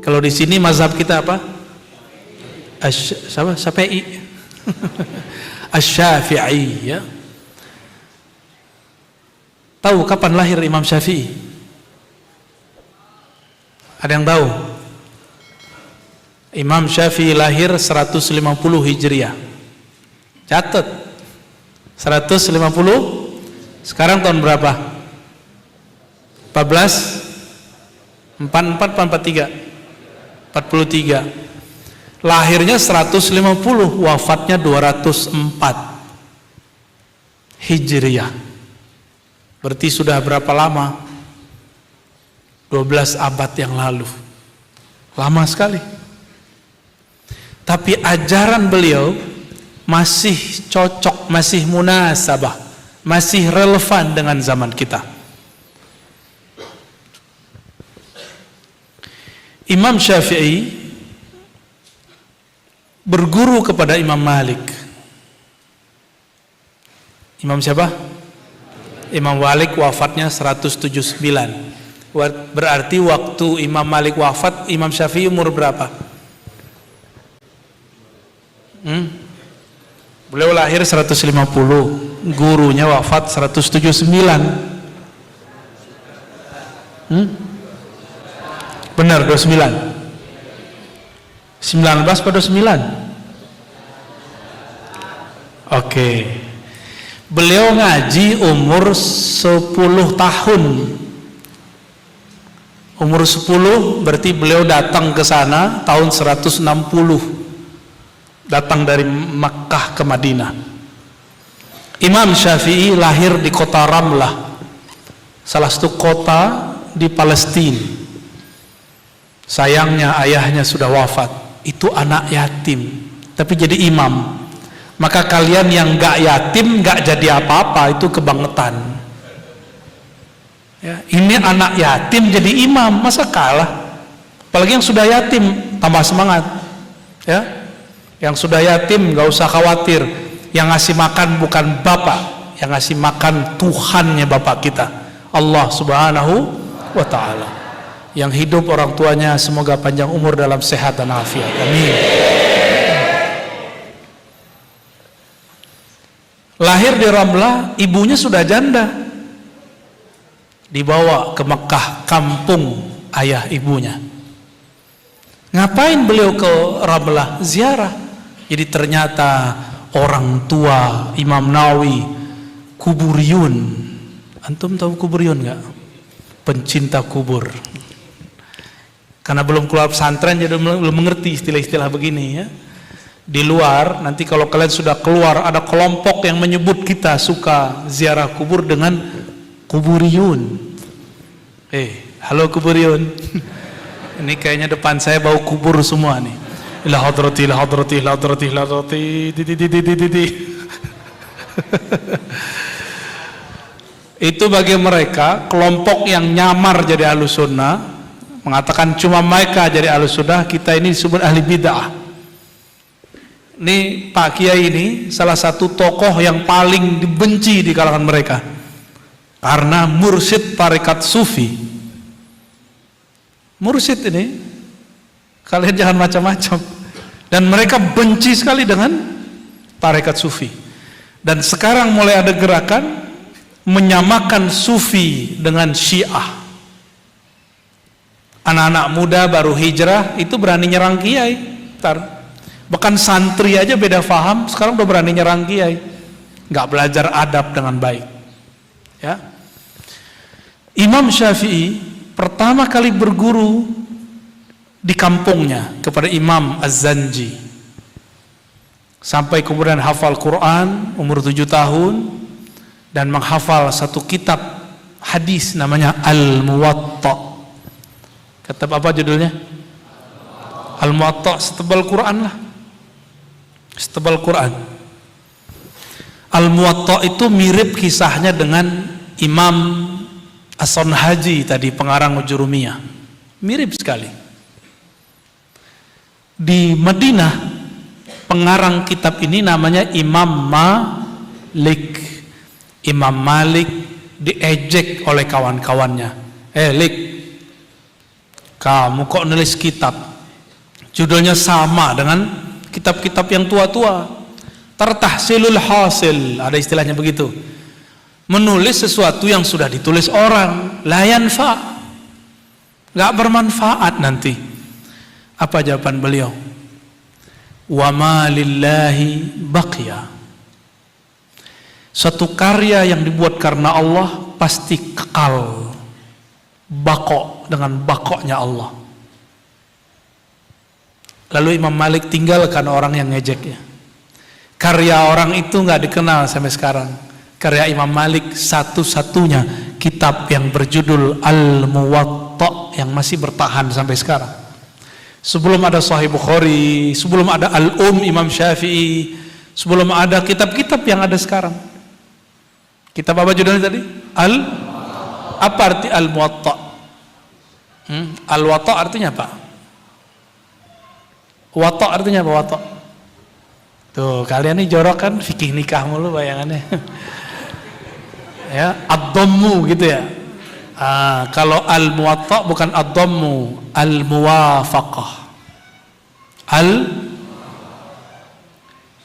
Kalau di sini mazhab kita apa? Syafi'i. Asy-Syafi'i, ya. Tahu kapan lahir Imam Syafi'i? Ada yang tahu? Imam Syafi'i lahir 150 Hijriah. Catat. 150. Sekarang tahun berapa? 14? 44 43? 43. Lahirnya 150, wafatnya 204 Hijriah. Berarti sudah berapa lama? 12 abad yang lalu. Lama sekali. Tapi ajaran beliau masih cocok, masih munasabah, masih relevan dengan zaman kita. Imam Syafi'i berguru kepada Imam Malik. Imam siapa? Imam Malik wafatnya 179. Berarti waktu Imam Malik wafat, Imam Syafi'i umur berapa? Beliau lahir 150, gurunya wafat 179. Benar, 29. 19 pada 9. Oke. Beliau ngaji umur 10 tahun. Umur 10 berarti beliau datang ke sana tahun 160. Datang dari Makkah ke Madinah. Imam Syafi'i lahir di kota Ramlah, salah satu kota di Palestina. Sayangnya ayahnya sudah wafat. Itu anak yatim, tapi jadi imam. Maka kalian yang gak yatim gak jadi apa-apa, itu kebangetan. Ya, ini anak yatim jadi imam, masa kalah? Apalagi yang sudah yatim, tambah semangat. Ya, yang sudah yatim gak usah khawatir. Yang ngasih makan bukan bapak, yang ngasih makan Tuhannya bapak kita, Allah Subhanahu wa Ta'ala. Yang hidup orang tuanya semoga panjang umur dalam sehat dan afiat. Amin. Lahir di Ramlah, ibunya sudah janda. Dibawa ke Mekah, kampung ayah ibunya. Ngapain beliau ke Ramlah? Ziarah. Jadi ternyata orang tua Imam Nawawi kuburiyun. Antum tahu kuburiyun enggak? Pencinta kubur. Karena belum keluar pesantren jadi belum mengerti istilah-istilah begini, ya. Di luar nanti kalau kalian sudah keluar ada kelompok yang menyebut kita suka ziarah kubur dengan kuburiyun. Halo kuburiyun. Ini kayaknya depan saya bau kubur semua nih. Ila hadrati ila hadrati ila hadrati ila hadrati. Itu bagi mereka kelompok yang nyamar jadi Ahlus Sunnah, mengatakan cuma mereka jadi Ahlus Sunnah, kita ini disebut ahli bid'ah. Ini Pak Kiai ini salah satu tokoh yang paling dibenci di kalangan mereka karena mursyid tarekat sufi. Mursyid ini kalian jangan macam-macam, dan mereka benci sekali dengan tarekat sufi. Dan sekarang mulai ada gerakan menyamakan sufi dengan Syiah. Anak-anak muda baru hijrah itu berani nyerang kiai. Bahkan santri aja beda faham, sekarang udah berani nyerang kiai. Nggak belajar adab dengan baik. Ya. Imam Syafi'i pertama kali berguru di kampungnya kepada Imam Az-Zanji. Sampai kemudian hafal Quran umur 7 tahun dan menghafal satu kitab hadis namanya Al-Muwatta. Kitab apa judulnya? Al-Muwatta, setebal Quran lah. Setebal Quran. Al-Muwatta itu mirip kisahnya dengan Imam As-Sanhaji tadi, pengarang Ujurumiyah. Mirip sekali. Di Madinah, pengarang kitab ini namanya Imam Malik. Imam Malik diejek oleh kawan-kawannya. Lik, kamu kok nulis kitab judulnya sama dengan kitab-kitab yang tua-tua? Tartahsilul hasil, ada istilahnya begitu. Menulis sesuatu yang sudah ditulis orang, la yanfa, nggak bermanfaat nanti. Apa jawaban beliau? Wa ma lillahi baqiya. Suatu karya yang dibuat karena Allah pasti kekal, bako dengan bakoknya Allah. Lalu Imam Malik tinggalkan orang yang ngejeknya. Karya orang itu nggak dikenal sampai sekarang. Karya Imam Malik satu-satunya kitab yang berjudul Al-Muwatta yang masih bertahan sampai sekarang. Sebelum ada Sahih Bukhari, sebelum ada Imam Syafi'i, sebelum ada kitab-kitab yang ada sekarang. Kitab apa judulnya tadi? Apa arti Al-Muwatta? Al-Watta artinya apa? Watta artinya apa? Watta. Tuh, kalian ini jorok kan fikih nikah mulu bayangannya. Ya, ad-dhammu gitu ya. Kalau al-muwatta bukan ad-dhammu, al-muwafaqah.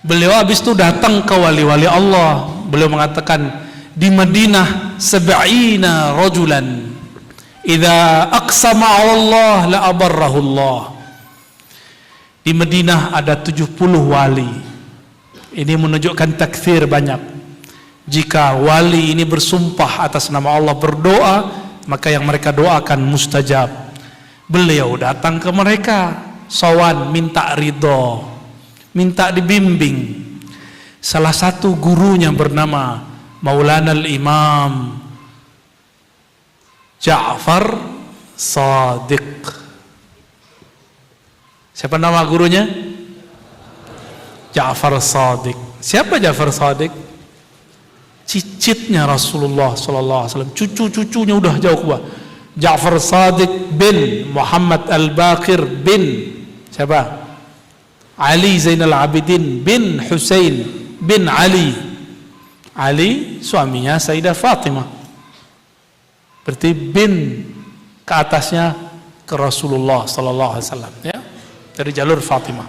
Beliau habis itu datang ke wali-wali Allah. Beliau mengatakan di Madinah 70 rajulan idza aqsama 'ala Allah la abarrahu Allah. Di Madinah ada 70 wali. Ini menunjukkan takfir banyak. Jika wali ini bersumpah atas nama Allah berdoa, maka yang mereka doakan mustajab. Beliau datang ke mereka, sowan, minta ridho, minta dibimbing. Salah satu gurunya bernama Maulana al-Imam Ja'far Shadiq. Siapa nama gurunya? Ja'far Shadiq. Siapa Ja'far Shadiq? Cicitnya Rasulullah SAW, cucu-cucunya udah jauh ke bawah. Ja'far Shadiq bin Muhammad Al-Baqir bin siapa? Ali Zainal Abidin bin Husain bin Ali. Ali suaminya Sayyidah Fatimah. Berarti bin ke atasnya ke Rasulullah SAW, ya, dari jalur Fatimah.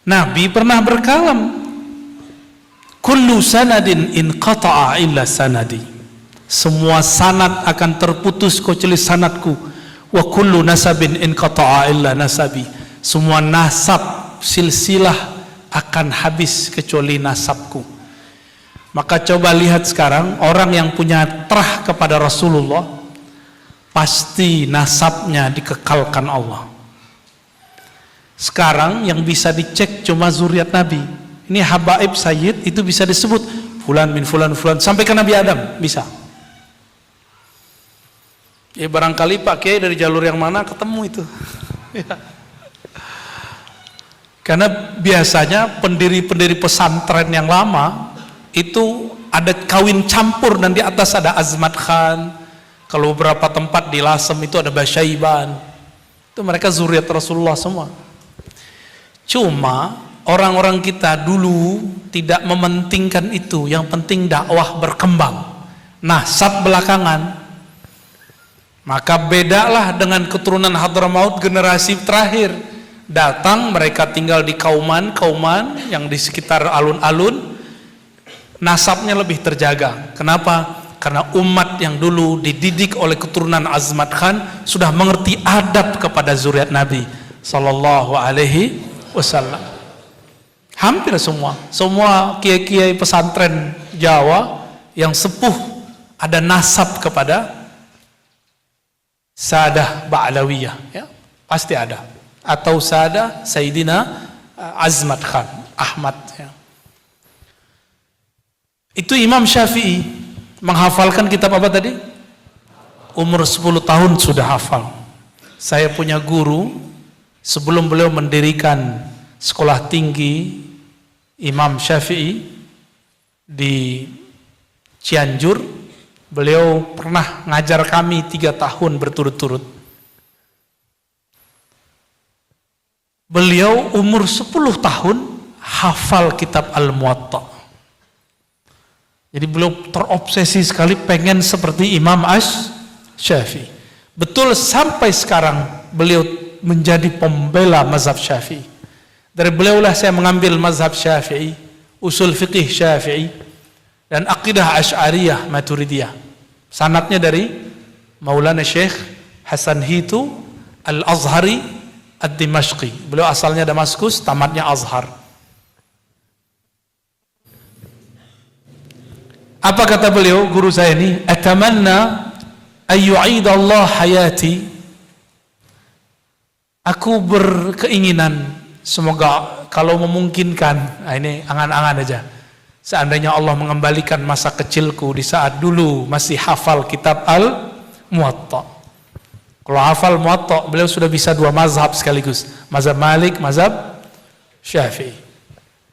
Nabi pernah berkalam, kullu sanadin inqata'a illa sanadi. Semua sanad akan terputus kecuali sanadku. Wa kullu nasabin inqata'a illa nasabi. Semua nasab silsilah akan habis kecuali nasabku. Maka coba lihat sekarang orang yang punya terah kepada Rasulullah, pasti nasabnya dikekalkan Allah. Sekarang yang bisa dicek cuma zuriat Nabi. Ini habaib sayyid itu bisa disebut fulan min fulan fulan sampai ke Nabi Adam bisa. Ya barangkali Pak Kiai dari jalur yang mana ketemu itu. Ya. Karena biasanya pendiri-pendiri pesantren yang lama itu ada kawin campur dan di atas ada Azmat Khan. Kalau beberapa tempat di Lasem itu ada Basyaiban. Itu mereka zuriat Rasulullah semua. Cuma orang-orang kita dulu tidak mementingkan itu. Yang penting dakwah berkembang. Nasab belakangan. Maka bedalah dengan keturunan Hadramaut generasi terakhir. Datang mereka tinggal di kauman yang di sekitar alun-alun, nasabnya lebih terjaga. Kenapa? Karena umat yang dulu dididik oleh keturunan Azmat Khan sudah mengerti adab kepada zuriat Nabi Sallallahu Alaihi Wasallam. Hampir semua kiai-kiai pesantren Jawa yang sepuh ada nasab kepada Sadah Ba'lawiyah, ya, pasti ada. Atau Sada Sayyidina Azmat Khan Ahmad, ya. Itu Imam Syafi'i menghafalkan kitab apa tadi? Umur 10 tahun sudah hafal. Saya punya guru sebelum beliau mendirikan sekolah tinggi Imam Syafi'i di Cianjur, beliau pernah ngajar kami 3 tahun berturut-turut. Beliau umur 10 tahun hafal kitab Al-Muwatta. Jadi beliau terobsesi sekali pengen seperti Imam Syafi'i. Betul sampai sekarang beliau menjadi pembela mazhab Syafi'i. Dari beliaulah saya mengambil mazhab Syafi'i, usul fiqih Syafi'i, dan akidah Asy'ariyah Maturidiyah. Sanadnya dari Maulana Syekh Hasan Hitu Al-Azhari Ad-Dimashqi. Beliau asalnya Damaskus, tamatnya Azhar. Apa kata beliau, guru saya ini? Atamanna ayyu'idallah hayati. Aku berkeinginan semoga kalau memungkinkan, nah ini angan-angan aja, seandainya Allah mengembalikan masa kecilku di saat dulu masih hafal kitab Al-Muwatta. Kalau hafal Muwatta, beliau sudah bisa dua mazhab sekaligus, mazhab Malik, mazhab Syafi'i.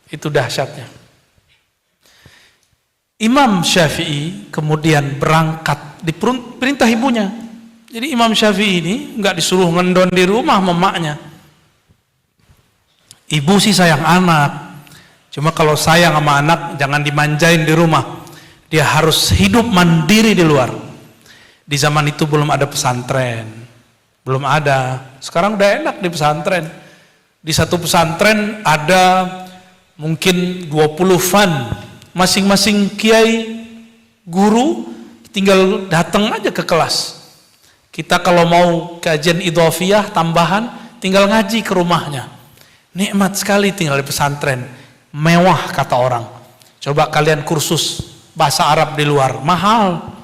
Itu dahsyatnya. Imam Syafi'i kemudian berangkat di perintah ibunya. Jadi Imam Syafi'i ini nggak disuruh ngendon di rumah memaknya. Ibu sih sayang anak, cuma kalau sayang sama anak jangan dimanjain di rumah. Dia harus hidup mandiri di luar. Di zaman itu belum ada pesantren, belum ada. Sekarang udah enak di pesantren. Di satu pesantren ada mungkin 20 fan. Masing-masing kiai guru tinggal datang aja ke kelas. Kita kalau mau kajian idhofiyah tambahan tinggal ngaji ke rumahnya. Nikmat sekali tinggal di pesantren, mewah kata orang. Coba kalian kursus bahasa Arab di luar, mahal.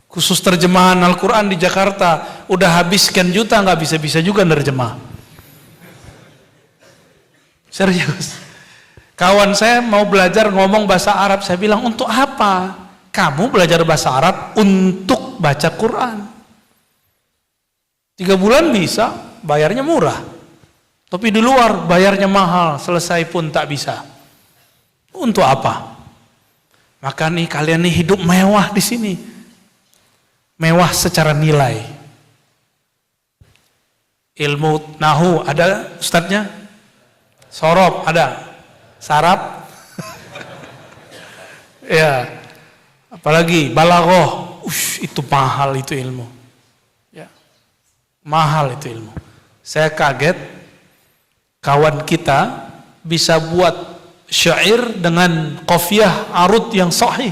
Khusus terjemahan Al-Quran di Jakarta udah habis sekian juta, nggak bisa-bisa juga nerjemah. Serius. Kawan saya mau belajar ngomong bahasa Arab, saya bilang untuk apa? Kamu belajar bahasa Arab untuk baca Quran. 3 bulan bisa, bayarnya murah. Tapi di luar bayarnya mahal, selesai pun tak bisa. Untuk apa? Maka nih kalian nih hidup mewah di sini. Mewah secara nilai. Ilmu nahu ada ustadznya? Sorob ada? Sarap? Ya. Apalagi balaghah. Itu mahal itu ilmu. Ya. Mahal itu ilmu. Saya kaget kawan kita bisa buat syair dengan qafiyah arud yang sahih.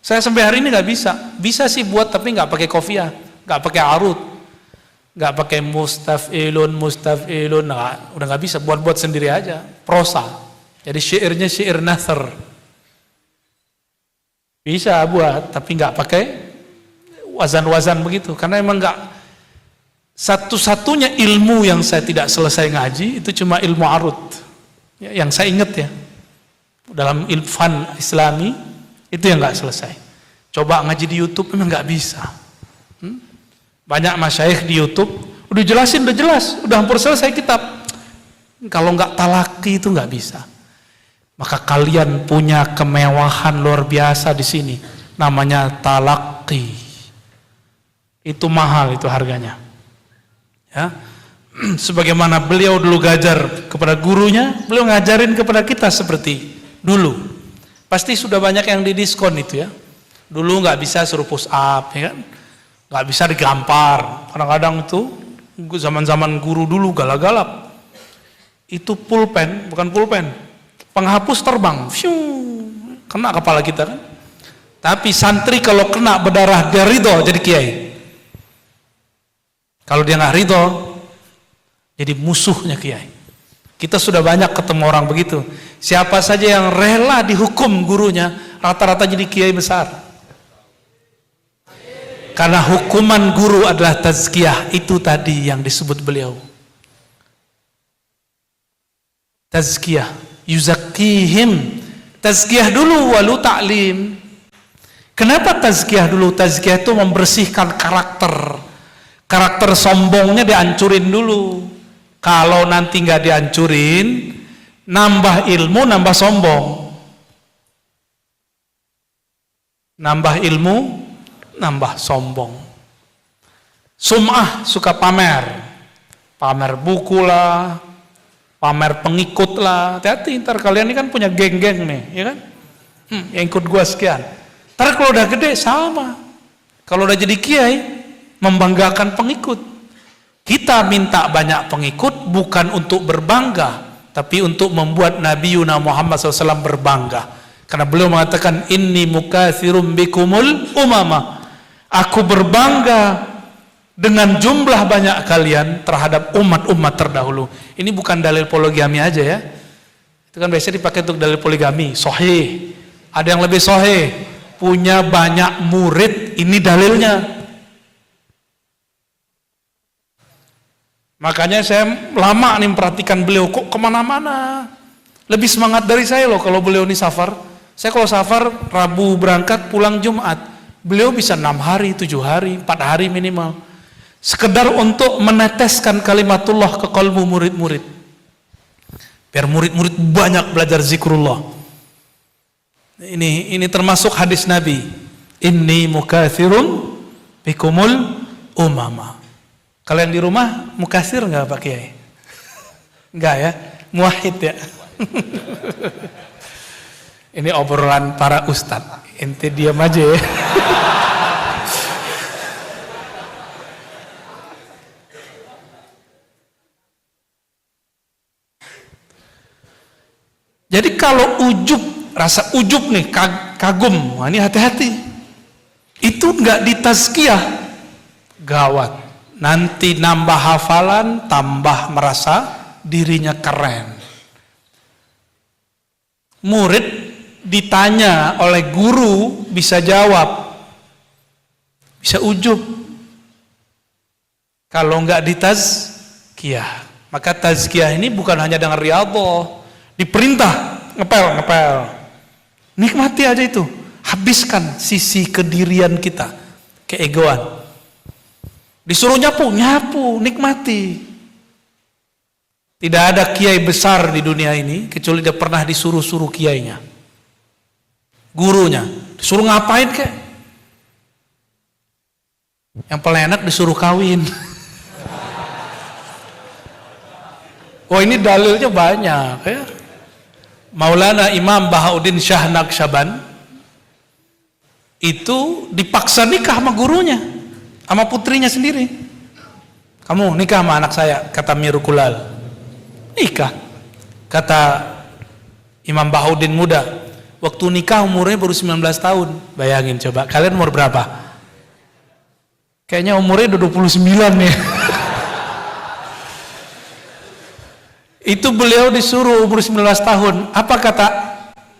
Saya sampai hari ini nggak bisa. Bisa sih buat tapi nggak pakai qafiyah, nggak pakai arud, nggak pakai mustaf'ilun, nah, udah nggak bisa, buat sendiri aja, prosa. Jadi syairnya syair nasr. Bisa buat tapi nggak pakai wazan-wazan begitu, karena emang nggak. Satu-satunya ilmu yang saya tidak selesai ngaji itu cuma ilmu arud, ya, yang saya ingat ya dalam ilfan Islami itu yang nggak selesai. Coba ngaji di YouTube memang nggak bisa. Banyak masyayikh di YouTube udah jelasin, udah jelas, udah hampir selesai kitab. Kalau nggak talaki itu nggak bisa. Maka kalian punya kemewahan luar biasa di sini, namanya talaki. Itu mahal itu harganya. Ya, sebagaimana beliau dulu ngajar kepada gurunya, beliau ngajarin kepada kita seperti dulu. Pasti sudah banyak yang didiskon itu ya. Dulu nggak bisa suruh push up, ya kan? Nggak bisa digampar. Kadang-kadang itu zaman-zaman guru dulu galak-galak. Itu pulpen, bukan pulpen, penghapus terbang, kena kepala kita kan. Tapi santri kalau kena berdarah dia ridho jadi kiai. Kalau dia nggak ridho, jadi musuhnya kiai. Kita sudah banyak ketemu orang begitu. Siapa saja yang rela dihukum gurunya, rata-rata jadi kiai besar. Karena hukuman guru adalah tazkiyah, itu tadi yang disebut beliau. Tazkiyah, yuzakkihim. Tazkiyah dulu walu ta'lim. Kenapa tazkiyah dulu? Tazkiyah itu membersihkan karakter. Karakter sombongnya dihancurin dulu. Kalau nanti nggak dihancurin, nambah ilmu, nambah sombong. Nambah ilmu, nambah sombong. Sum'ah, suka pamer. Pamer buku lah, pamer pengikut lah. Hati-hati, ntar kalian ini kan punya geng-geng nih, ya kan? Yang ikut gua sekian. Ntar kalau udah gede sama. Kalau udah jadi kiai, membanggakan pengikut. Kita minta banyak pengikut bukan untuk berbangga, tapi untuk membuat Nabi Muhammad SAW berbangga. Karena beliau mengatakan, inni mukatsirum bikumul umama. Aku berbangga dengan jumlah banyak kalian terhadap umat-umat terdahulu. Ini bukan dalil poligami aja ya. Itu kan biasanya dipakai untuk dalil poligami. Sahih. Ada yang lebih sahih. Punya banyak murid. Ini dalilnya. Makanya saya lama nih memperhatikan beliau. Kok kemana-mana. Lebih semangat dari saya loh kalau beliau ini safar. Saya kalau safar Rabu berangkat pulang Jumat. Beliau bisa 6 hari, 7 hari, 4 hari minimal. Sekedar untuk meneteskan kalimatullah ke kalbu murid-murid. Biar murid-murid banyak belajar zikrullah. Ini termasuk hadis Nabi. Inni mukatsirun bikumul umama. Kalian di rumah mukatsir enggak Pak Kiai? Enggak ya? Muwahhid ya? Ini obrolan para ustadz. Ente diam aja ya. Jadi kalau ujub, rasa ujub nih, kagum, wah ini hati-hati. Itu nggak ditazkiyah, gawat. Nanti nambah hafalan, tambah merasa dirinya keren. Murid ditanya oleh guru bisa jawab, bisa ujub. Kalau nggak ditazkiyah, maka tazkiyah ini bukan hanya dengan riyadhah. Diperintah ngepel. Nikmati aja itu. Habiskan sisi kedirian kita, keegoan. Disuruh nyapu, nikmati. Tidak ada kiai besar di dunia ini kecuali dia pernah disuruh-suruh kiainya. Gurunya disuruh ngapain kek? Yang paling enak disuruh kawin. Oh ini dalilnya banyak ya. Maulana Imam Bahauddin Shah Naqsyaban itu dipaksa nikah sama gurunya, sama putrinya sendiri. Kamu nikah sama anak saya, kata Mirukulal. Nikah, kata Imam Bahauddin muda. Waktu nikah umurnya baru 19 tahun. Bayangin coba, kalian umur berapa? Kayaknya umurnya udah 29 nih. Itu beliau disuruh umur 19 tahun. Apa kata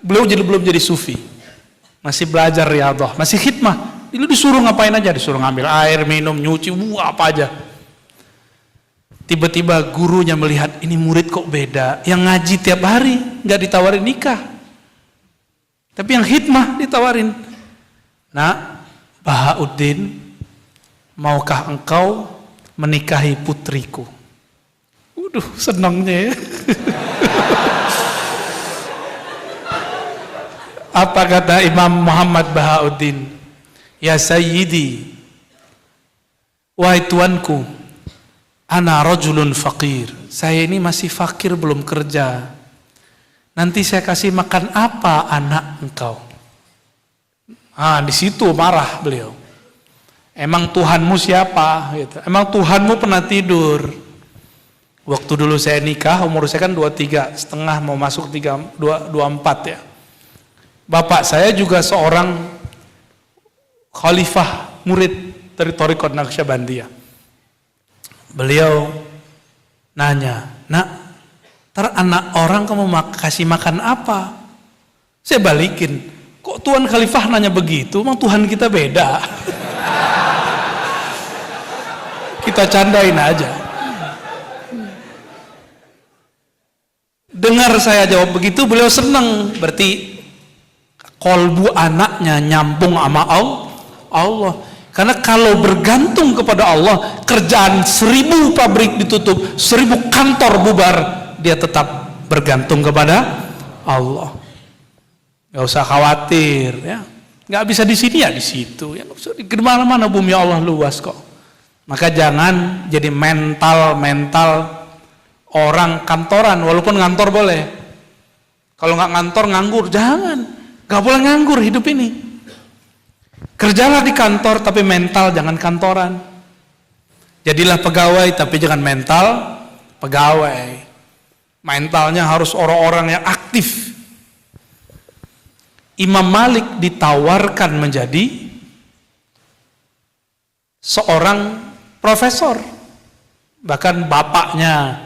beliau? Belum jadi sufi, masih belajar riyadhah, masih khidmah. Dulu disuruh ngapain aja, disuruh ngambil air, minum, nyuci, apa aja. Tiba-tiba gurunya melihat ini murid kok beda, yang ngaji tiap hari nggak ditawarin nikah, tapi yang khidmah ditawarin. Nah, Bahauddin, maukah engkau menikahi putriku? Waduh, senangnya ya. Apa kata Imam Muhammad Bahauddin? Ya Sayyidi, wahai tuanku, ana rajulun faqir. Saya ini masih fakir, belum kerja. Nanti saya kasih makan apa anak engkau? Di situ marah beliau. Emang Tuhanmu siapa? Gitu. Emang Tuhanmu pernah tidur? Waktu dulu saya nikah, umur saya kan 23 setengah, mau masuk 24 ya. Bapak saya juga seorang khalifah murid dari Thariqat Naqsyabandiyah. Beliau nanya, nak, ntar anak orang kamu kasih makan apa? Saya balikin, kok Tuan Khalifah nanya begitu? Emang Tuhan kita beda? Kita candain aja. Dengar saya jawab begitu, beliau senang. Berarti kolbu anaknya nyambung sama Allah. Karena kalau bergantung kepada Allah, kerjaan 1000 pabrik ditutup, 1000 kantor bubar, dia tetap bergantung kepada Allah. Gak usah khawatir ya. Gak bisa di sini ya di situ ya. Di mana-mana bumi Allah luas kok. Maka jangan jadi mental orang kantoran, walaupun ngantor boleh. Kalau nggak ngantor nganggur, jangan. Gak boleh nganggur hidup ini. Kerjalah di kantor tapi mental jangan kantoran. Jadilah pegawai tapi jangan mental pegawai. Mentalnya harus orang-orang yang aktif. Imam Malik ditawarkan menjadi seorang profesor. Bahkan bapaknya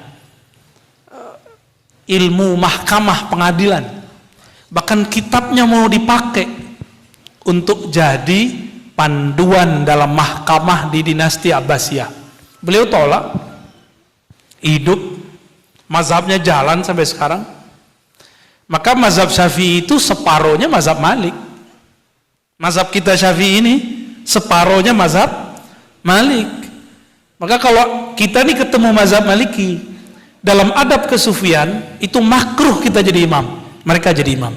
ilmu mahkamah pengadilan. Bahkan kitabnya mau dipakai untuk jadi panduan dalam mahkamah di dinasti Abbasiyah. Beliau tolak, hidup, mazhabnya jalan sampai sekarang. Maka mazhab Syafi'i itu separohnya mazhab Malik. Mazhab kita Syafi'i ini separohnya mazhab Malik. Maka kalau kita nih ketemu mazhab Maliki, dalam adab kesufian itu makruh kita jadi imam, mereka jadi imam.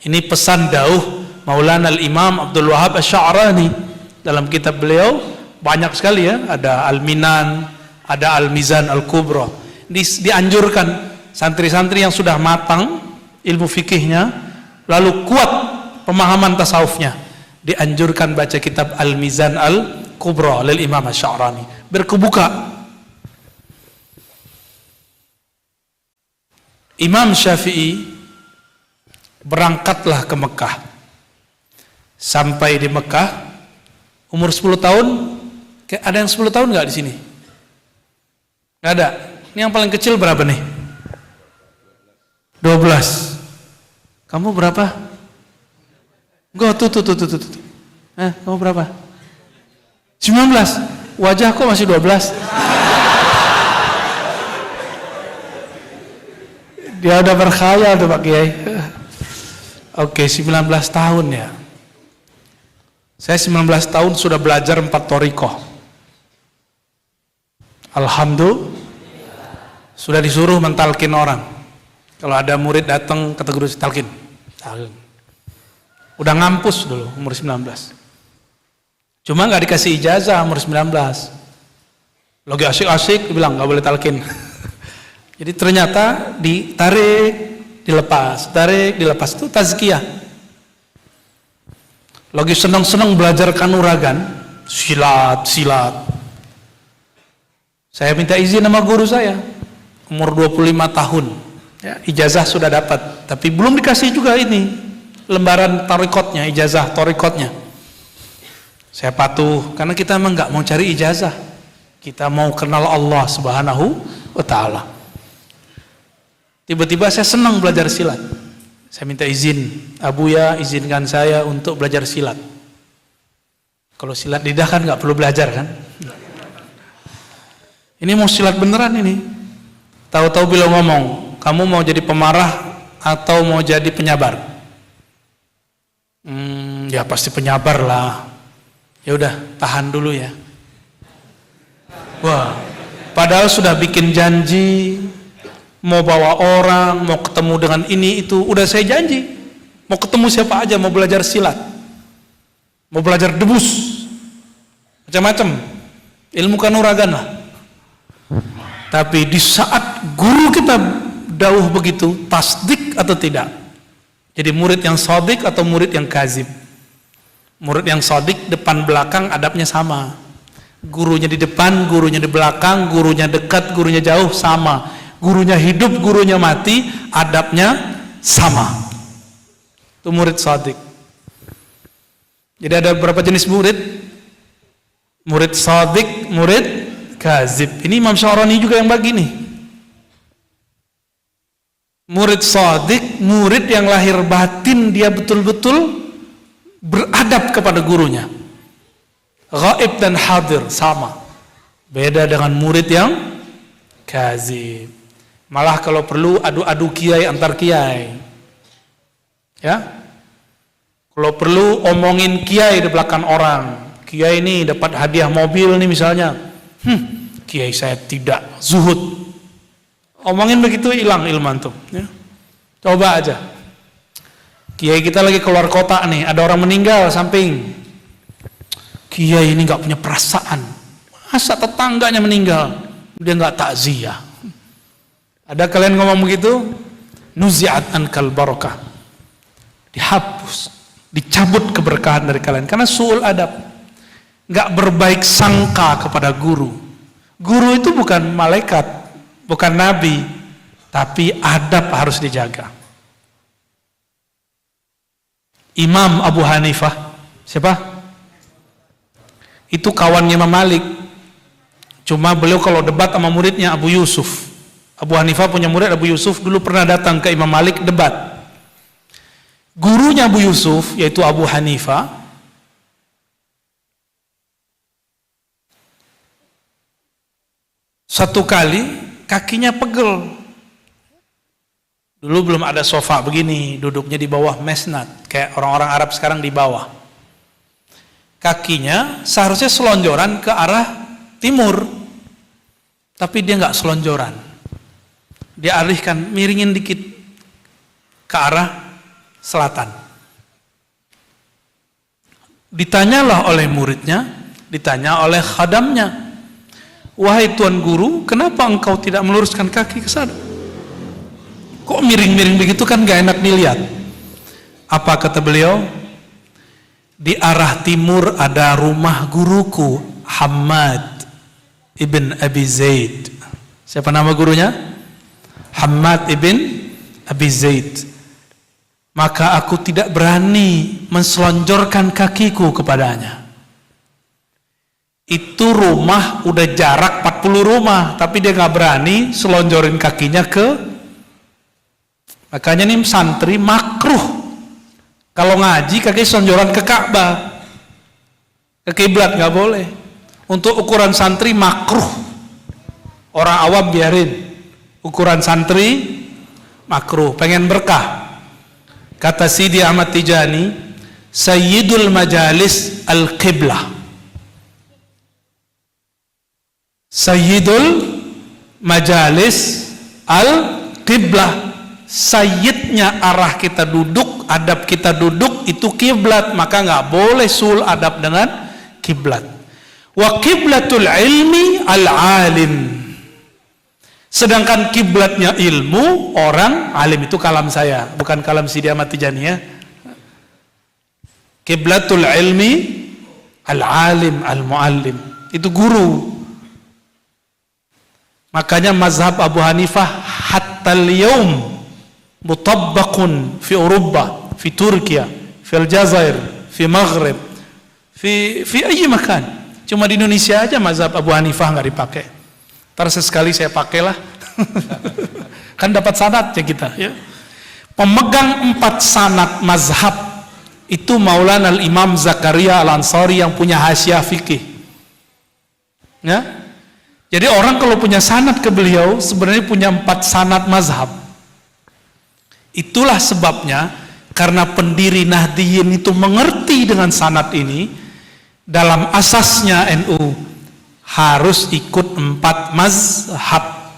Ini pesan dauh Maulana al-Imam Abdul Wahab Asy-Sya'rani dalam kitab beliau. Banyak sekali ya, ada Al-Minan, ada Al-Mizan Al-Kubra. Dianjurkan santri-santri yang sudah matang ilmu fikihnya, lalu kuat pemahaman tasawufnya, dianjurkan baca kitab Al-Mizan Al-Kubra oleh Imam Asy-Sya'rani. Berkebuka. Imam Syafi'i berangkatlah ke Mekah. Sampai di Mekah umur 10 tahun. Ada yang 10 tahun nggak di sini? Nggak ada. Ini yang paling kecil berapa nih? 12. Kamu berapa? Enggak, tuh. Kamu berapa? 19. Wajah kok masih 12? Dia udah berkhayal tuh Pak Kiai. Oke, 19 tahun ya. Saya 19 tahun sudah belajar 4 thoriqah. Alhamdulillah, sudah disuruh mentalkin orang. Kalau ada murid datang kata guru talkin. Udah ngampus dulu umur 19. Cuma nggak dikasih ijazah umur 19. Lagi asik-asik bilang nggak boleh talkin. Jadi ternyata ditarik, dilepas itu tazkiyah. Lagi senang-senang belajar kanuragan, silat. Saya minta izin sama guru saya, umur 25 tahun, ya, ijazah sudah dapat, tapi belum dikasih juga ini lembaran thariqatnya, ijazah thariqatnya. Saya patuh, karena kita emang nggak mau cari ijazah, kita mau kenal Allah Subhanahu wa Ta'ala. Tiba-tiba saya senang belajar silat. Saya minta izin, Abu ya izinkan saya untuk belajar silat. Kalau silat lidah kan nggak perlu belajar kan? Ini mau silat beneran ini. Tahu-tahu beliau ngomong, kamu mau jadi pemarah atau mau jadi penyabar? Ya pasti penyabar lah. Ya udah, tahan dulu ya. Wah, padahal sudah bikin janji, mau bawa orang, mau ketemu dengan ini itu, udah saya janji. Mau ketemu siapa aja, mau belajar silat, mau belajar debus, macam-macam, ilmu kanuragan lah. Tapi di saat guru kita dawuh begitu, tasdik atau tidak? Jadi murid yang sodik atau murid yang kazib? Murid yang sodik depan belakang adabnya sama. Gurunya di depan, gurunya di belakang, gurunya dekat, gurunya jauh sama. Gurunya hidup, gurunya mati, adabnya sama. Itu murid sodik. Jadi ada berapa jenis murid? Murid sodik, murid kazib. Ini Imam Sya'rani juga yang bagi nih. Murid sodik, murid yang lahir batin dia betul-betul beradab kepada gurunya. Ghaib dan hadir sama. Beda dengan murid yang kazib. Malah kalau perlu adu-adu kiai antar kiai. Ya. Kalau perlu omongin kiai di belakang orang. Kiai ini dapat hadiah mobil nih misalnya. Kiai saya tidak zuhud. Omongin begitu hilang ilmu antum, ya. Coba aja. Kiai kita lagi keluar kota nih, ada orang meninggal samping. Kiai ini nggak punya perasaan. Masa tetangganya meninggal, dia nggak takziah. Ada kalian ngomong begitu? Nuzi'at ankal barakah. dihapus, dicabut keberkahan dari kalian. Karena su'ul adab, nggak berbaik sangka kepada guru. Guru itu bukan malaikat, bukan nabi, tapi adab harus dijaga. Imam Abu Hanifah, siapa? Itu kawannya Imam Malik. Cuma beliau kalau debat sama muridnya Abu Yusuf. Abu Hanifah punya murid Abu Yusuf, dulu pernah datang ke Imam Malik debat. Gurunya Abu Yusuf, yaitu Abu Hanifah, satu kali kakinya pegel. Dulu belum ada sofa begini, duduknya di bawah mesnat, kayak orang-orang Arab sekarang di bawah. Kakinya seharusnya selonjoran ke arah timur, tapi dia nggak selonjoran. Dia alihkan, miringin dikit ke arah selatan. Ditanyalah oleh muridnya, ditanya oleh khadamnya, wahai tuan guru, kenapa engkau tidak meluruskan kaki ke sana? Kok miring-miring begitu, kan gak enak dilihat. Apa kata beliau? Di arah timur ada rumah guruku, Hammad ibn Abi Zaid. Siapa nama gurunya? Hammad ibn Abi Zaid. Maka aku tidak berani menselonjorkan kakiku kepadanya. Itu rumah udah jarak 40 rumah, tapi dia gak berani selonjorin kakinya ke. Makanya nih santri makruh kalau ngaji kaki selonjoran ke Ka'bah, ke kiblat nggak boleh. Untuk ukuran santri makruh. Orang awam biarin. Ukuran santri makruh. Pengen berkah. Kata Sidi Ahmad Tijani, Sayyidul Majalis Al-Qiblah. Sayyidul Majalis Al-Qiblah. Sayyidnya arah kita duduk, adab kita duduk itu kiblat, maka nggak boleh sul adab dengan kiblat. Wa kiblatul ilmi al-alim. Sedangkan kiblatnya ilmu orang alim, itu kalam saya, bukan kalam Sidi Ahmad Tijani ya. Kiblatul ilmi al-alim al-muallim, itu guru. Makanya mazhab Abu Hanifah hatta al-yawm mutabbaqun fi Eropa, fi Turki, fi Aljazair, fi Maghrib, fi ayyi makan. Cuma di Indonesia aja mazhab Abu Hanifah nggak dipakai. Ntar sesekali saya pakailah. Kan dapat sanadnya kita ya. Pemegang 4 sanad mazhab itu Maulana Al-Imam Zakaria Al-Ansari yang punya hasyiah fikih. Ya. Jadi orang kalau punya sanad ke beliau sebenarnya punya 4 sanad mazhab. Itulah sebabnya karena pendiri Nahdliyin itu mengerti dengan sanad ini, dalam asasnya NU harus ikut 4 mazhab.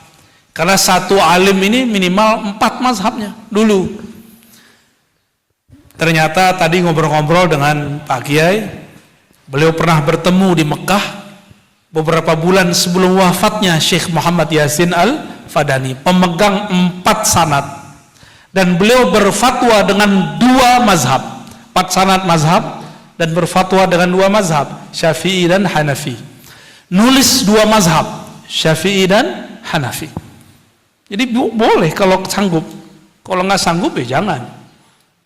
Karena satu alim ini minimal 4 mazhabnya dulu. Ternyata tadi ngobrol-ngobrol dengan Pak Kiai, beliau pernah bertemu di Mekah beberapa bulan sebelum wafatnya Syekh Muhammad Yasin Al-Fadani, pemegang 4 sanad. Dan beliau berfatwa dengan 2 mazhab, 4 sanad mazhab, dan berfatwa dengan 2 mazhab, Syafi'i dan Hanafi. Nulis 2 mazhab, Syafi'i dan Hanafi. Jadi boleh kalau sanggup. Kalau nggak sanggup ya jangan.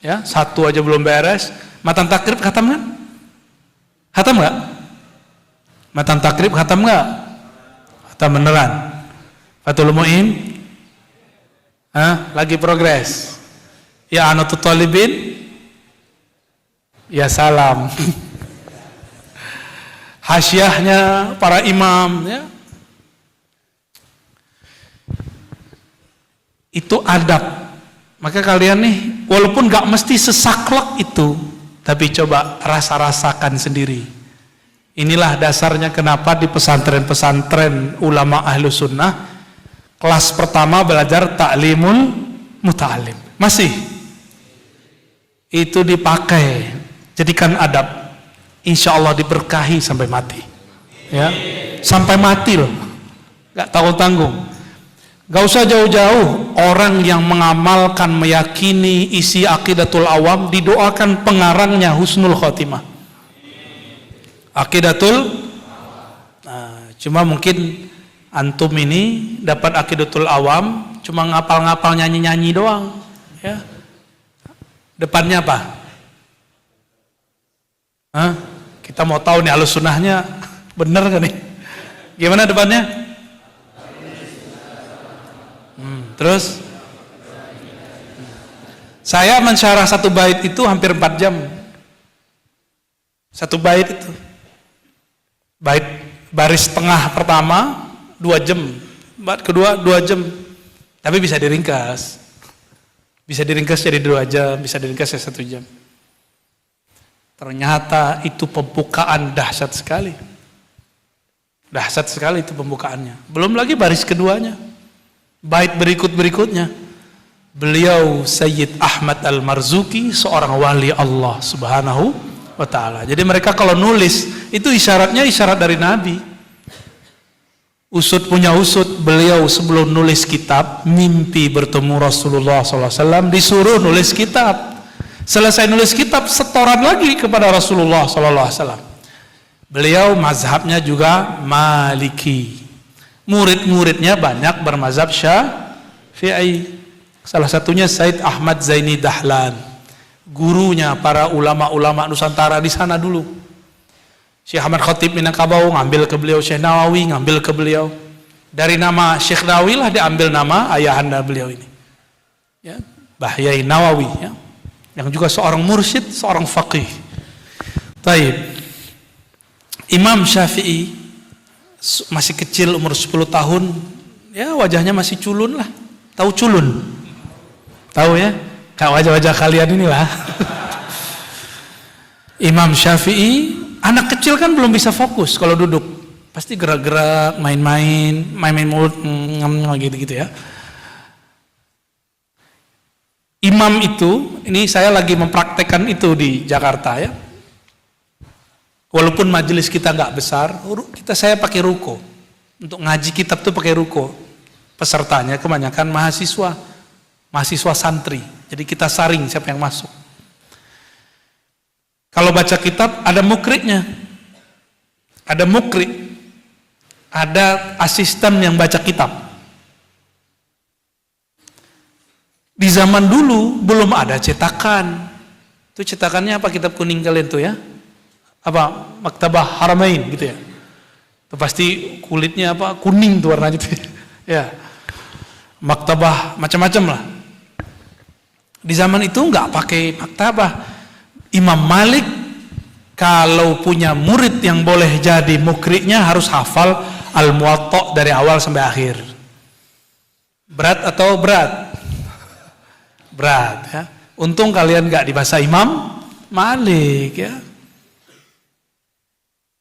Ya, 1 aja belum beres. Matan takrib khatam kan? Khatam nggak? Matan takrib khatam nggak? Khatam beneran. Fathul Mu'in? Lagi progres. Ya Anatut Talibin? Ya salam. Hasyiahnya para imam ya. Itu adab. Maka kalian nih walaupun gak mesti sesaklek itu, tapi coba rasa-rasakan sendiri. Inilah dasarnya kenapa di pesantren-pesantren ulama ahlu sunnah kelas pertama belajar ta'limul muta'alim. Masih itu dipakai, jadikan adab. Insya Allah diberkahi sampai mati ya, sampai mati loh, gak tanggung-tanggung. Gak usah jauh-jauh, orang yang mengamalkan, meyakini isi Aqidatul Awam didoakan pengarangnya husnul khotimah. Aqidatul, cuma mungkin antum ini dapat Aqidatul Awam cuma ngapal-ngapal nyanyi-nyanyi doang, ya. Depannya apa? Kita mau tahu nih Ahlus Sunnahnya bener gak nih? Gimana depannya? Terus saya mensyarah satu bait itu hampir 4 jam. Satu bait itu, bait baris tengah pertama 2 jam, bait kedua 2 jam, tapi bisa diringkas jadi 2 jam, bisa diringkas jadi 1 jam. Ternyata itu pembukaan dahsyat sekali itu pembukaannya. Belum lagi baris keduanya, bait berikutnya. Beliau Sayyid Ahmad Al-Marzuki, seorang wali Allah Subhanahu wa ta'ala. Jadi mereka kalau nulis itu isyaratnya isyarat dari Nabi. Usud punya usud, beliau sebelum nulis kitab mimpi bertemu Rasulullah SAW, disuruh nulis kitab. Selesai nulis kitab, setoran lagi kepada Rasulullah SAW. Beliau mazhabnya juga Maliki. Murid-muridnya banyak bermazhab Syafi'i. Salah satunya Said Ahmad Zaini Dahlan, gurunya para ulama-ulama Nusantara di sana dulu. Syekh Ahmad Khatib Minangkabau ngambil ke beliau, Syekh Nawawi ngambil ke beliau. Dari nama Syekh Nawawi lah diambil nama ayahanda beliau ini, ya, Bahyai Nawawi, ya, yang juga seorang mursyid, seorang faqih. Taib. Imam Syafi'i masih kecil, umur 10 tahun, ya wajahnya masih culun lah. Tahu culun? Tahu ya? Kayak wajah-wajah kalian inilah. Imam Syafi'i, anak kecil kan belum bisa fokus kalau duduk. Pasti gerak-gerak, main-main mulut, gitu-gitu ya. Imam itu, ini saya lagi mempraktekkan itu di Jakarta ya. Walaupun majelis kita nggak besar, saya pakai ruko. Untuk ngaji kitab tuh pakai ruko. Pesertanya kebanyakan mahasiswa santri. Jadi kita saring siapa yang masuk. Kalau baca kitab ada mukriknya, ada mukrik, ada asisten yang baca kitab. Di zaman dulu belum ada cetakan. Itu cetakannya apa, kitab kuning kalian tuh ya? Apa, Maktabah Haramain gitu ya? Itu pasti kulitnya apa, kuning tuh warnanya itu ya. Maktabah macam-macam lah. Di zaman itu nggak pakai maktabah. Imam Malik kalau punya murid yang boleh jadi mukriknya harus hafal Al-Muwatta dari awal sampai akhir. Berat atau berat? Berat ya. Untung kalian nggak di bahasa Imam Malik ya.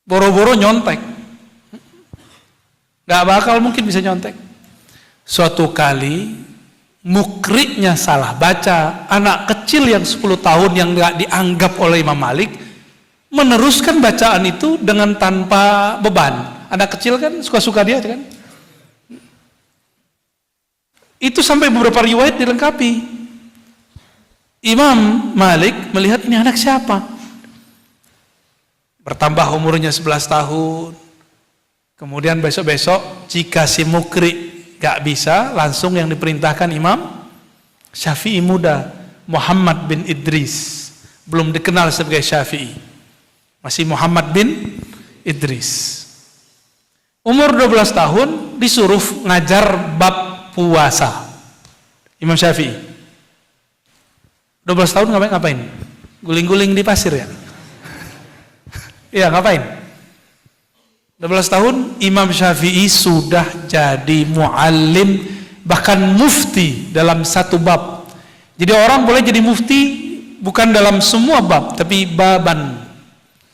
Boro-boro nyontek, nggak bakal mungkin bisa nyontek. Suatu kali mukriknya salah baca, anak kecil yang 10 tahun yang nggak dianggap oleh Imam Malik meneruskan bacaan itu dengan tanpa beban. Anak kecil kan suka-suka dia kan. Itu sampai beberapa riwayat dilengkapi. Imam Malik melihat ini anak siapa? Bertambah umurnya 11 tahun. Kemudian besok-besok jika si mukrik gak bisa, langsung yang diperintahkan Imam Syafi'i muda, Muhammad bin Idris. Belum dikenal sebagai Syafi'i, masih Muhammad bin Idris. Umur 12 tahun disuruh ngajar bab puasa Imam Syafi'i. 12 tahun ngapain? Guling-guling di pasir ya? Iya, ngapain? 12 tahun Imam Syafi'i sudah jadi muallim, bahkan mufti dalam satu bab. Jadi orang boleh jadi mufti bukan dalam semua bab, tapi baban,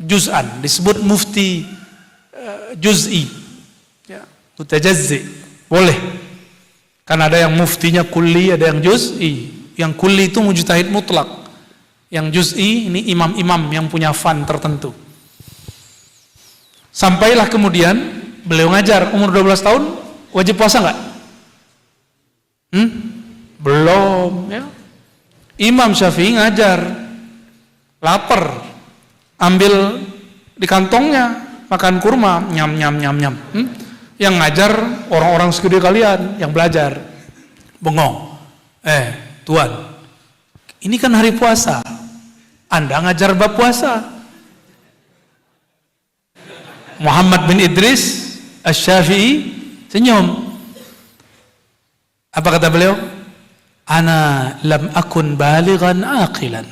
juz'an, disebut mufti juz'i ya, mutajazzi, boleh. Kan ada yang muftinya kulli, ada yang juz'i. Yang kulli itu mujtahid mutlak, yang juz'i ini imam-imam yang punya fan tertentu. Sampailah kemudian beliau ngajar, umur 12 tahun wajib puasa enggak? Belum ya. Imam Syafi'i ngajar, lapar, ambil di kantongnya, makan kurma, nyam nyam nyam nyam. Yang ngajar orang-orang segede kalian yang belajar, bengong. Tuan, ini kan hari puasa, Anda ngajar bab puasa. Muhammad bin Idris Asy-Syafi'i senyum. Apa kata beliau? Ana lam akun balighan aqilan.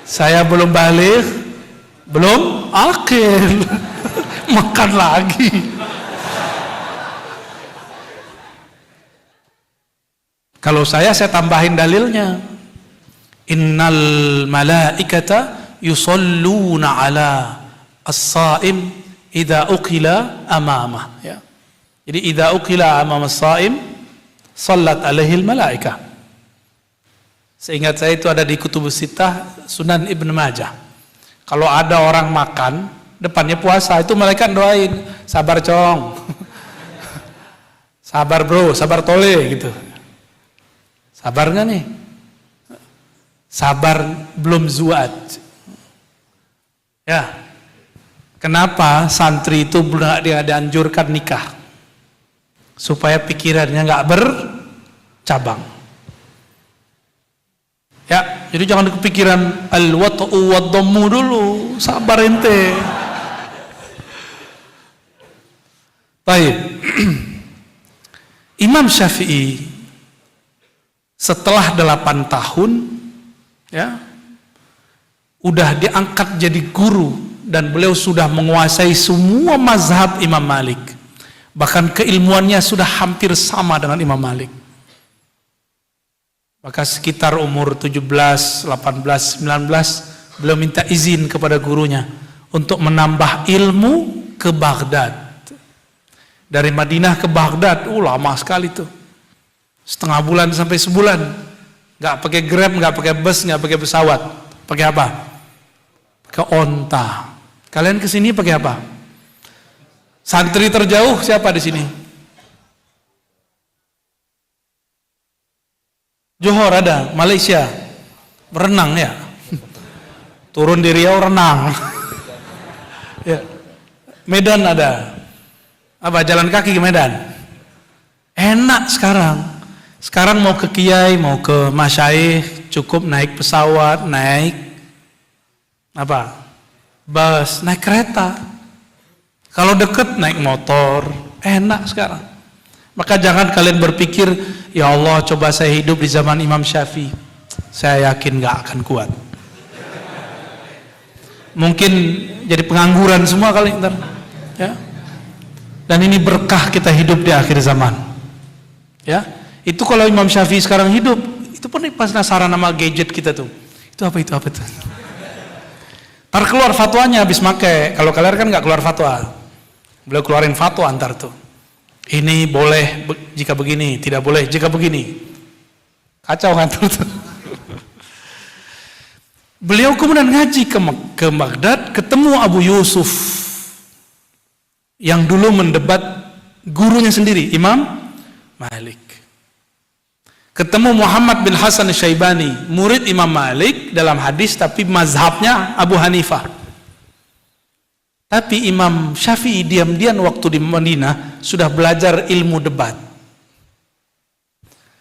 Saya belum baligh, belum akil. Makan lagi. Kalau saya tambahin dalilnya. Innal malaikata yusalluna ala as-saim idza uqila amamah, ya. Jadi idza uqila amama as-saim sallat alaihi al-malaikah. Seingat saya itu ada di Kutubus Sittah Sunan Ibnu Majah. Kalau ada orang makan depannya puasa, itu malaikat doain, sabar cong. Sabar bro, sabar tole gitu. Sabar nggak nih? Sabar belum zuat. Ya. Kenapa santri itu belum dianjurkan nikah? Supaya pikirannya nggak bercabang. Ya, jadi jangan kepikiran al-wat'u wad-dhammu dulu, sabar ente. Baik. Imam Syafi'i setelah 8 tahun ya udah diangkat jadi guru dan beliau sudah menguasai semua mazhab Imam Malik. Bahkan keilmuannya sudah hampir sama dengan Imam Malik. Maka sekitar umur 17, 18, 19 beliau minta izin kepada gurunya untuk menambah ilmu ke Baghdad. Dari Madinah ke Baghdad, lama sekali tuh. Setengah bulan sampai sebulan. Nggak pakai Grab, nggak pakai bus, nggak pakai pesawat. Pakai apa? Pakai onta. Kalian kesini pakai apa? Santri terjauh siapa di sini? Johor ada, Malaysia. Berenang ya. Turun di Riau renang. Ya. Medan ada. Apa jalan kaki ke Medan? Enak sekarang. Sekarang mau ke kiai, mau ke masyaikh, cukup naik pesawat, naik apa? Bus, naik kereta. Kalau deket naik motor, enak sekarang. Maka jangan kalian berpikir, ya Allah coba saya hidup di zaman Imam Syafi'i. Saya yakin gak akan kuat. Mungkin jadi pengangguran semua kali ntar. Ya. Dan ini berkah kita hidup di akhir zaman. Ya, itu kalau Imam Syafi'i sekarang hidup, itu pun pas penasaran nama gadget kita tuh. Itu apa itu? Ntar keluar fatwanya habis make. Kalau kalian kan nggak keluar fatwa. Beliau keluarin fatwa antar tuh. Ini boleh jika begini, tidak boleh jika begini. Kacau kan tuh. Beliau kemudian ngaji ke Baghdad, ketemu Abu Yusuf yang dulu mendebat gurunya sendiri, Imam Malik. Ketemu Muhammad bin Hasan Syaibani, murid Imam Malik dalam hadis, tapi mazhabnya Abu Hanifah. Tapi Imam Syafi'i diam-diam waktu di Madinah sudah belajar ilmu debat.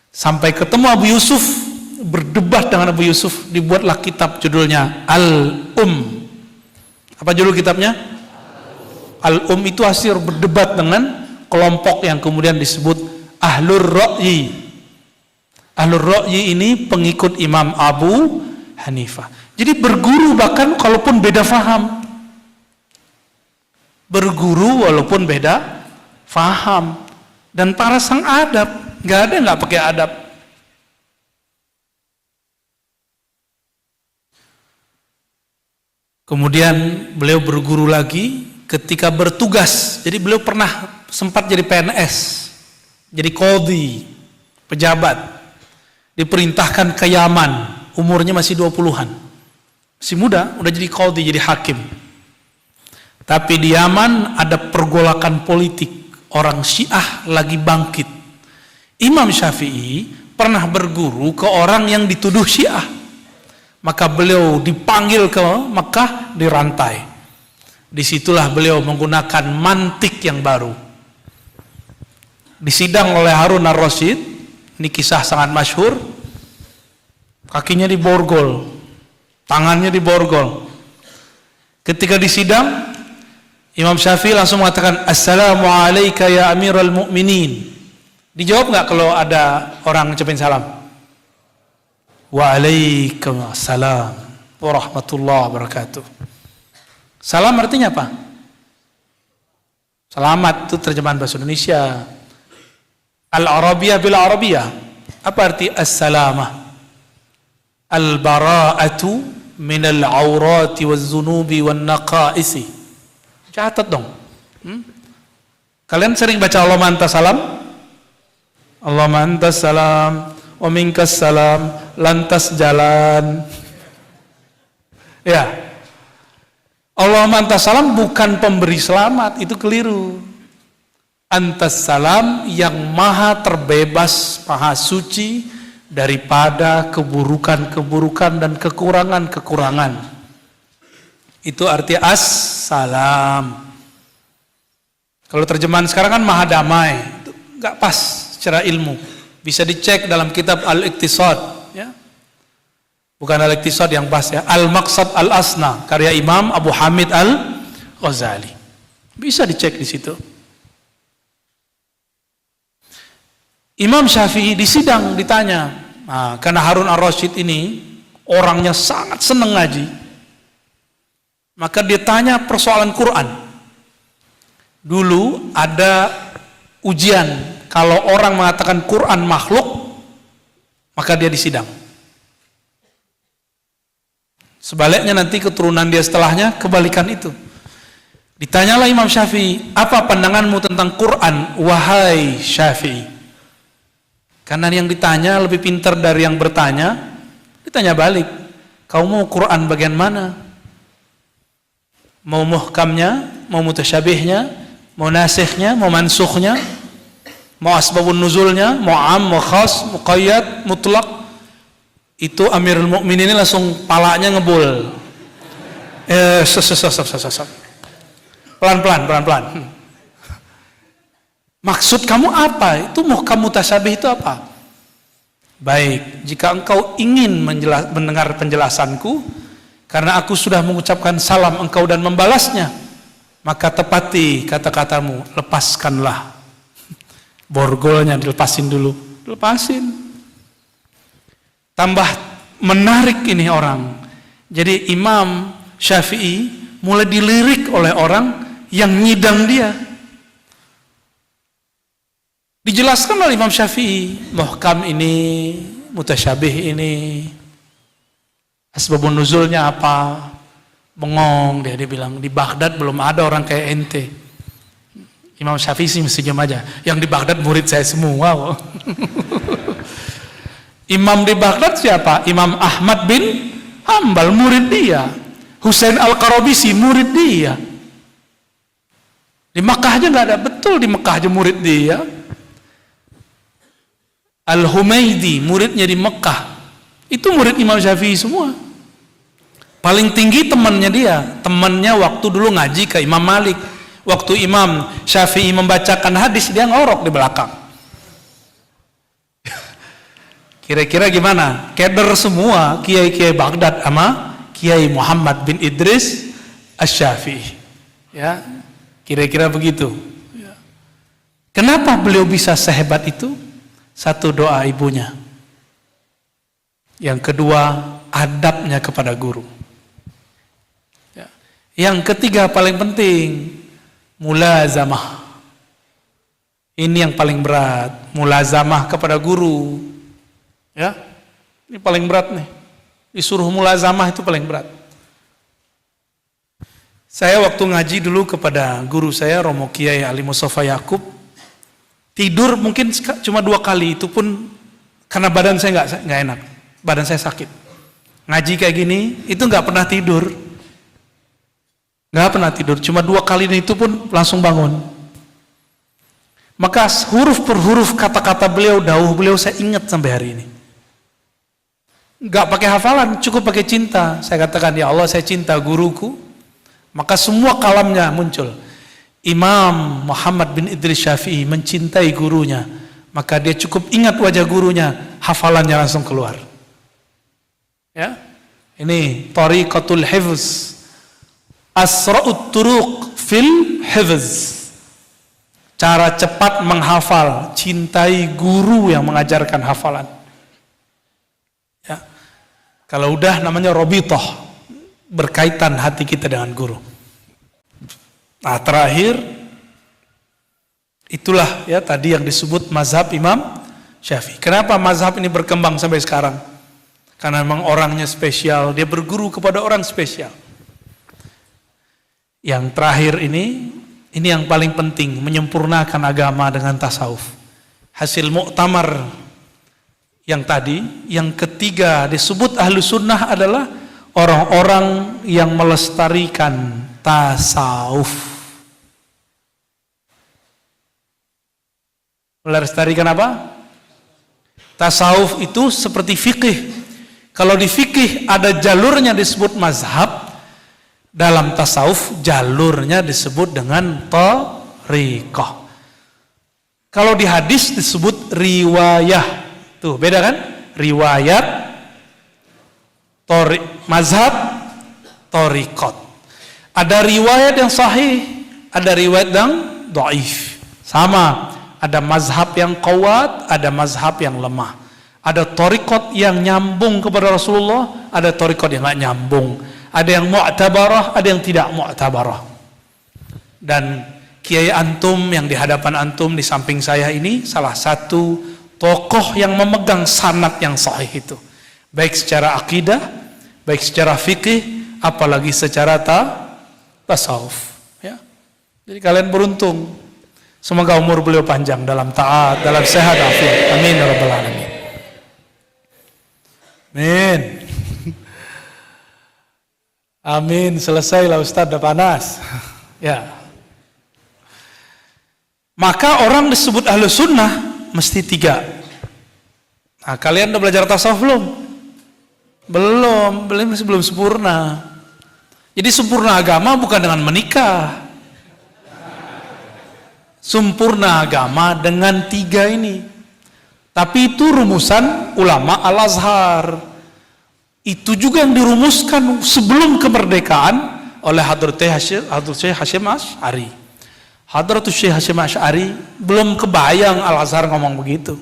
Sampai ketemu Abu Yusuf, berdebat dengan Abu Yusuf, dibuatlah kitab judulnya Apa judul kitabnya? Al-Um itu hasil berdebat dengan kelompok yang kemudian disebut Ahlur Ra'yi. Ahlur Ra'yi ini pengikut Imam Abu Hanifah. Jadi berguru bahkan kalaupun beda faham. Berguru walaupun beda faham. Dan para sang adab, nggak ada nggak pakai adab. Kemudian beliau berguru lagi ketika bertugas. Jadi beliau pernah sempat jadi PNS, jadi qadhi, pejabat, diperintahkan ke Yaman, umurnya masih 20-an, masih muda, udah jadi qadhi, jadi hakim. Tapi di Yaman ada pergolakan politik, orang Syiah lagi bangkit. Imam Syafi'i pernah berguru ke orang yang dituduh Syiah. Maka beliau dipanggil ke Mekah, dirantai. Disitulah beliau menggunakan mantik yang baru. Disidang oleh Harun ar-Rasyid, ini kisah sangat masyhur. Kakinya diborgol, tangannya diborgol. Ketika disidang, Imam Syafi'i langsung mengatakan, "Assalamualaikum ya Amirul Mukminin." Dijawab nggak kalau ada orang ngucapin salam? Waalaikumsalam warahmatullahi wabarakatuh. Salam artinya apa? Selamat, itu terjemahan bahasa Indonesia. Al-Arabiyah bil Arabiyah. Apa arti as-salamah? Al-bara'atu minal aurati waz-zunubi wan naqaisi. Catat dong. Kalian sering baca Allahumma antas salam? Allahumma antas salam wa minkas salam, lantas jalan. Ya. Allahumma antas salam bukan pemberi selamat, itu keliru. Antas salam yang maha terbebas, maha suci daripada keburukan-keburukan dan kekurangan-kekurangan. Itu arti as-salam. Kalau terjemahan sekarang kan maha damai, itu nggak pas secara ilmu. Bisa dicek dalam kitab Al-Iqtisad, ya. Bukan Al-Iqtisad yang pas ya, Al-Maqsad Al-Asna karya Imam Abu Hamid Al-Ghazali. Bisa dicek di situ. Imam Syafi'i disidang ditanya, karena Harun ar-Rasyid ini orangnya sangat senang ngaji, maka dia tanya persoalan Quran. Dulu ada ujian, kalau orang mengatakan Quran makhluk, maka dia disidang. Sebaliknya nanti keturunan dia setelahnya kebalikan itu. Ditanyalah Imam Syafi'i, apa pandanganmu tentang Quran, wahai Syafi'i? Karena yang ditanya lebih pintar dari yang bertanya, ditanya balik, kau mau Quran bagian mana? Mau muhkamnya, mau mutasyabihnya, mau nasikhnya, mau mansukhnya, mau asbabun nuzulnya, mau am, mau khas, muqayyad, mutlak. Itu Amirul Mukminin ini langsung palanya ngebul. Pelan-pelan. Maksud kamu apa? Itu muhkam mutasyabih itu apa? Baik, jika engkau ingin mendengar penjelasanku, karena aku sudah mengucapkan salam engkau dan membalasnya, maka tepati kata-katamu, lepaskanlah. Borgolnya dilepasin dulu. Lepasin. Tambah menarik ini orang. Jadi Imam Syafi'i mulai dilirik oleh orang yang nyidang dia. Dijelaskan oleh Imam Syafi'i, muhkam ini, mutasyabih ini, asbabun nuzulnya apa? Bengong dia bilang, di Baghdad belum ada orang kayak ente. Imam Syafi'i sih senyum aja. Yang di Baghdad murid saya semua. Imam di Baghdad siapa? Imam Ahmad bin Hambal, murid dia. Husain Al-Qarabisi, murid dia. Di Makkah aja nggak ada, betul di Makkah aja murid dia. Al-Humaydi, muridnya di Mekah, itu murid Imam Syafi'i semua. Paling tinggi temannya dia, temannya waktu dulu ngaji ke Imam Malik. Waktu Imam Syafi'i membacakan hadis, dia ngorok di belakang. Kira-kira gimana? Keder semua kiai-kiai Baghdad sama Kiai Muhammad bin Idris Asy-Syafi'i. Ya, kira-kira begitu. Kenapa beliau bisa sehebat itu? Satu, doa ibunya. Yang kedua, adabnya kepada guru. Yang ketiga paling penting, mulazamah. Ini yang paling berat, mulazamah kepada guru. Ya, ini paling berat nih. Disuruh mulazamah itu paling berat. Saya waktu ngaji dulu kepada guru saya, Romo Kiai Ali Mustafa Yakub, tidur mungkin cuma 2 kali, itu pun karena badan saya nggak enak, badan saya sakit. Ngaji kayak gini, itu nggak pernah tidur, cuma 2 kali itu pun langsung bangun. Maka huruf per huruf kata-kata beliau, dawuh beliau saya ingat sampai hari ini. Enggak pakai hafalan, cukup pakai cinta. Saya katakan, ya Allah saya cinta guruku. Maka semua kalamnya muncul. Imam Muhammad bin Idris Syafi'i mencintai gurunya. Maka dia cukup ingat wajah gurunya, hafalannya langsung keluar. Ya, ini Tariqatul Hifz, Asra'ut Turuq fil Hifz. Cara cepat menghafal, cintai guru yang mengajarkan hafalan. Ya. Kalau udah namanya robitoh, berkaitan hati kita dengan guru. Nah terakhir, itulah ya tadi yang disebut mazhab Imam Syafi'i. Kenapa mazhab ini berkembang sampai sekarang? Karena memang orangnya spesial, dia berguru kepada orang spesial. Yang terakhir ini yang paling penting, menyempurnakan agama dengan tasawuf. Hasil muktamar yang tadi, yang ketiga disebut ahlu sunnah adalah orang-orang yang melestarikan tasawuf. Melestarikan apa? Tasawuf itu seperti fikih. Kalau di fikih ada jalurnya disebut mazhab, dalam tasawuf jalurnya disebut dengan thariqah. Kalau di hadis disebut riwayah. Tuh beda kan? Riwayat, mazhab, thariqat. Ada riwayat yang sahih, ada riwayat yang dhaif. Sama, ada mazhab yang kuat, ada mazhab yang lemah. Ada thariqat yang nyambung kepada Rasulullah, ada thariqat yang enggak nyambung. Ada yang mu'tabarah, ada yang tidak mu'tabarah. Dan Kiai antum yang di hadapan antum di samping saya ini salah satu tokoh yang memegang sanad yang sahih itu. Baik secara akidah, baik secara fikih, apalagi secara tasawuf. Ya. Jadi kalian beruntung. Semoga umur beliau panjang dalam taat, dalam sehat afiat. Amin ya rabbal alamin. Amin. Amin, selesailah Ustaz, udah panas. Ya. Maka orang disebut ahlu sunnah mesti tiga. Nah, kalian udah belajar tasawuf belum? Belum sempurna. Jadi sempurna agama bukan dengan menikah. Sempurna agama dengan tiga ini. Tapi itu rumusan ulama Al-Azhar. Itu juga yang dirumuskan sebelum kemerdekaan oleh Hadratus Syekh Hasyim Asy'ari. Hadratus Syekh Hasyim Asy'ari belum kebayang Al-Azhar ngomong begitu.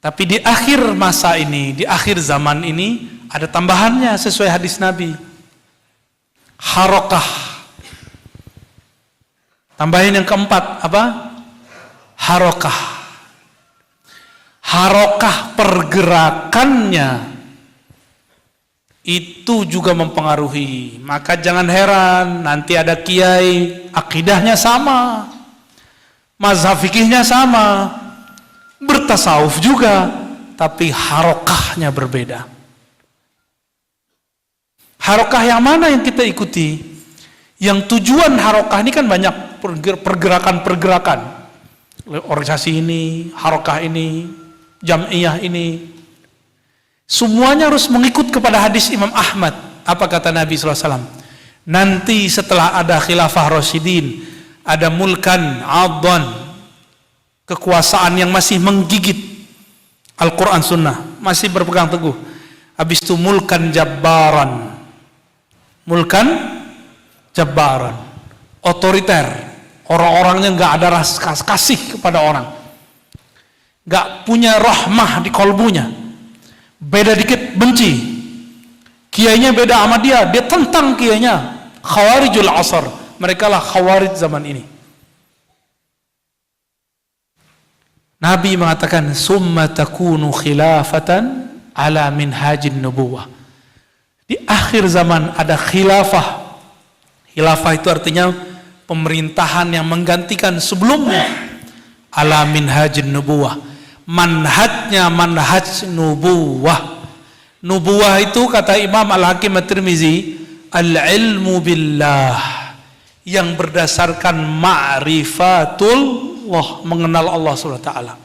Tapi di akhir masa ini, di akhir zaman ini ada tambahannya sesuai hadis Nabi. Harokah. Tambahin yang keempat apa? Harokah. Harokah pergerakannya itu juga mempengaruhi. Maka jangan heran nanti ada kiai akidahnya sama, mazhab fikihnya sama, bertasawuf juga, tapi harokahnya berbeda. Harokah yang mana yang kita ikuti? Yang tujuan harokah ini kan banyak, pergerakan-pergerakan, organisasi ini, harokah ini, jam'iyah ini, semuanya harus mengikut kepada hadis Imam Ahmad. Apa kata Nabi SAW? Nanti setelah ada khilafah Rasyidin, ada mulkan adhan, kekuasaan yang masih menggigit Al-Quran Sunnah, masih berpegang teguh. Habis itu mulkan jabbaran, otoriter, orang-orangnya nggak ada rasa kasih kepada orang, gak punya rahmah di kolbunya, beda dikit benci, kiainya beda sama dia tentang kiainya. Khawarijul asar, mereka lah khawarij zaman ini. Nabi mengatakan summa takunu khilafatan ala minhajin nubuwah. Di akhir zaman ada khilafah. Khilafah itu artinya pemerintahan yang menggantikan sebelumnya. Ala minhajin nubuwah, manhajnya manhaj nubuwah. Nubuwah itu kata Imam Al-Hakim At-Tirmizi, al-ilmu billah yang berdasarkan ma'rifatullah, mengenal Allah SWT.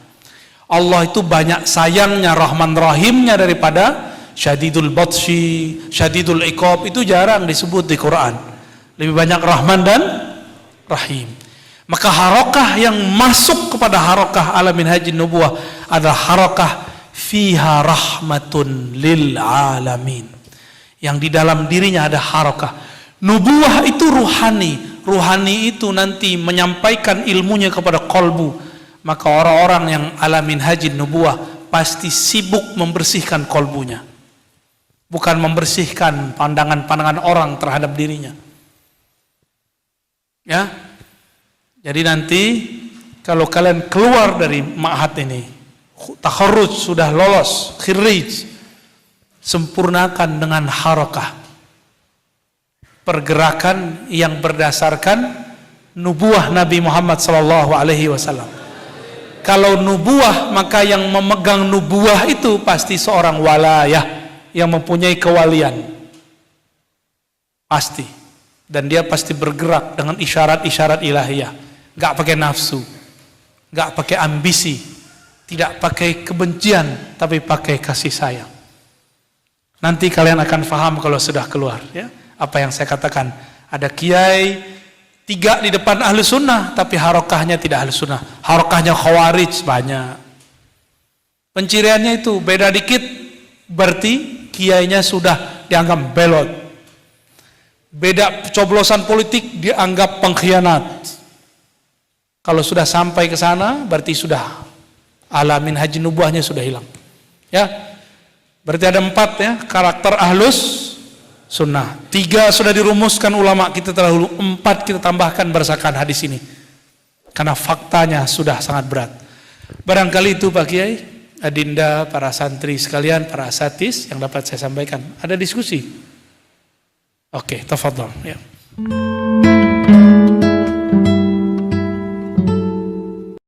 Allah itu banyak sayangnya, rahman rahimnya daripada syadidul batshi, syadidul iqab, itu jarang disebut di Quran. Lebih banyak rahman dan rahim. Maka harokah yang masuk kepada harokah ala minhajin nubuwah adalah harokah fiha rahmatun lil alamin, yang di dalam dirinya ada harokah. Nubuwah itu ruhani, ruhani itu nanti menyampaikan ilmunya kepada kolbu. Maka orang-orang yang ala minhajin nubuwah pasti sibuk membersihkan kolbunya, bukan membersihkan pandangan-pandangan orang terhadap dirinya. Ya, jadi nanti kalau kalian keluar dari ma'had ini, takharruj, sudah lolos, khirij, sempurnakan dengan harakah, pergerakan yang berdasarkan nubuah Nabi Muhammad SAW. Kalau nubuah, maka yang memegang nubuah itu pasti seorang walayah yang mempunyai kewalian, pasti. Dan dia pasti bergerak dengan isyarat-isyarat ilahiyah, gak pakai nafsu, gak pakai ambisi, tidak pakai kebencian, tapi pakai kasih sayang. Nanti kalian akan faham kalau sudah keluar, ya, apa yang saya katakan. Ada kiai 3 di depan ahlu sunnah, tapi harokahnya tidak ahlu sunnah, harokahnya khawarij banyak. Penciriannya itu beda dikit, berarti kiainya sudah dianggap belot. Beda coblosan politik dianggap pengkhianat. Kalau sudah sampai ke sana, berarti sudah alamin haji nubuahnya sudah hilang. Ya, berarti ada 4 ya karakter ahlus sunnah. 3 sudah dirumuskan ulama kita terdahulu, 4 kita tambahkan berdasarkan hadis ini, karena faktanya sudah sangat berat. Barangkali itu Pak Kiai, Adinda, para santri sekalian, para asatis yang dapat saya sampaikan. Ada diskusi? Oke, tafadhol ya.